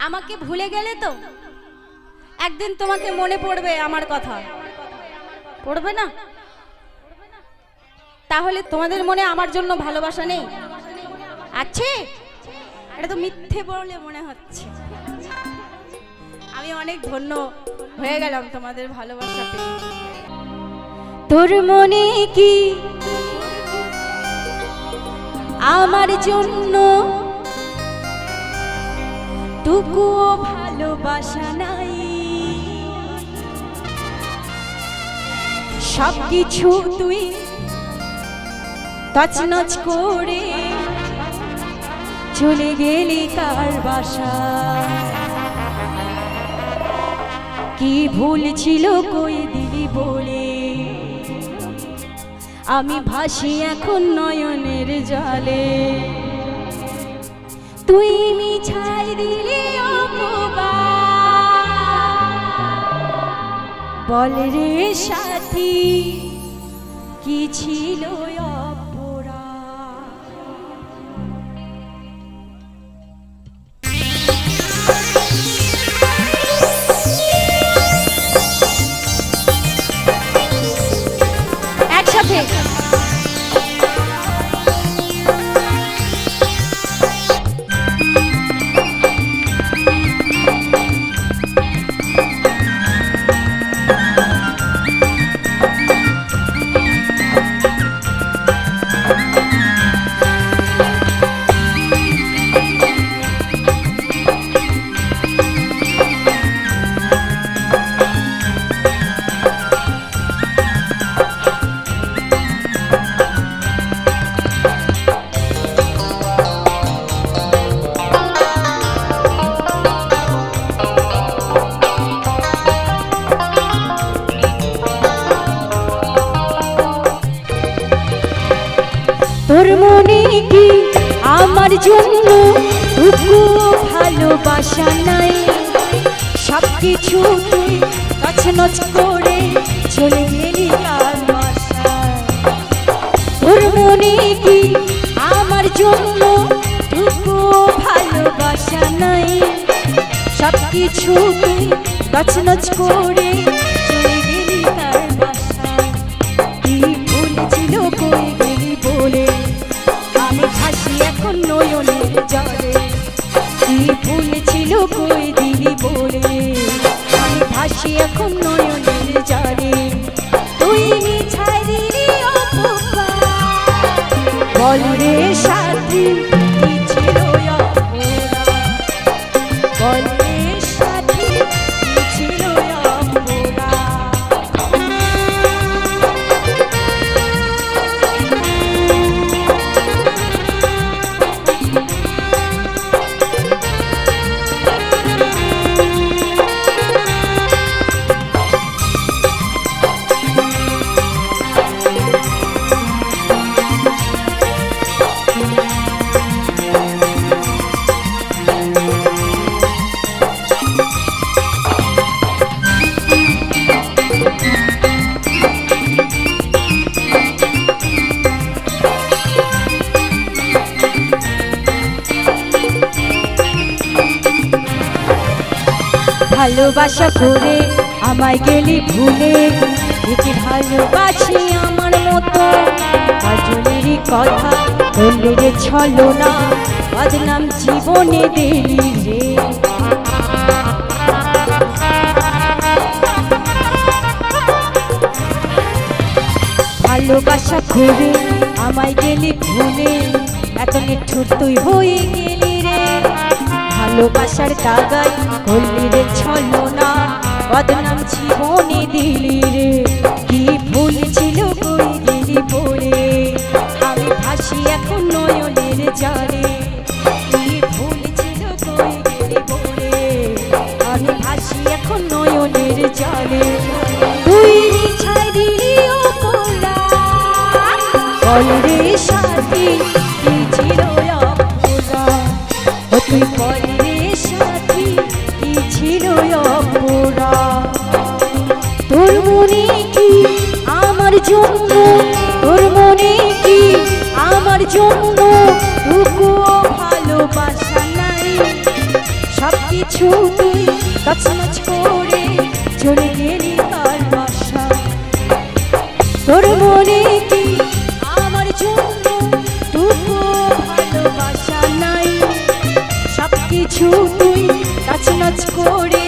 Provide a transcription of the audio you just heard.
আমাকে ভুলে গেলে তো একদিন তোমাকে মনে পড়বে আমার কথা, পড়বে না? তাহলে তোমাদের মনে আমার জন্য ভালোবাসা নেই? আছে? এটা তো মিথ্যে বলে মনে হচ্ছে। আমি অনেক ধন্য হয়ে গেলাম তোমাদের ভালোবাসা পেয়ে। তোর মনে কি আমার জন্য টুকুও ভালোবাসা নাই? সবকিছু তুই তছনছ করে চলে গেলি কার বাসা? কি ভুল ছিল কই দিলি বলে আমি ভাসি এখন নয়নের জলে। তুই মিছাই দিলি বল রে সাথী কি ছিল একসাথে। তোর মনে কি আমার জন্য টুকু ভালোবাসা নাই? সবকিছু তুই তছনছ করে চলে গেলি কার বাসায়? তোর মনে কি আমার জন্য টুকু ভালোবাসা নাই? সবকিছু তুই তছনছ করে চলে গেলি কার বাসায়? কি ভুল ছিল কই গেলি বলে আমি ভাসি এখন নয়নের জলে? কি ভুল ছিল কই দিলি বলে আমি ভাসি এখন নয়নের জলে? তুই মিছাই দিলি বল রে সাথী কি ছিল বল রে সাথী কি ছিল ভালোবাসা করে আমায় গেলি ভুলে? একে ভালোবাসি আমার মতো কাজলেরই কথা বললি রে ছলনা বদনাম জীবনে দিলি রে। ভালোবাসা করে আমায় গেলি ভুলে এত নিঠুর তুই হয়ে গেলি রে। ভালোবাসার দাগায় করলি রে ছলনা বদনাম জীবনে দিলি রে। কি ভুল ছিল কই দিলি বলে আমি ভাসি এখন নয়নের জলে? কি ভুল ছিল কই দিলি বলে আমি ভাসি এখন নয়নের জলে? তুই মিছাই দিলি বল রে সাথী কি ছিল তুই বল রে সাথী কি ছিল অপরাধ? তোর মনে কি আমার জন্য তোর মনে কি আমার জন্য টুকুও ভালোবাসা নাই? সবকি কিছু তুই তছনছ করে চলে গেলি কার বাসা। তোর মনে কি আমার জন্য টুকু ভালোবাসা নাই? সব কিছু তুই তছনছ করে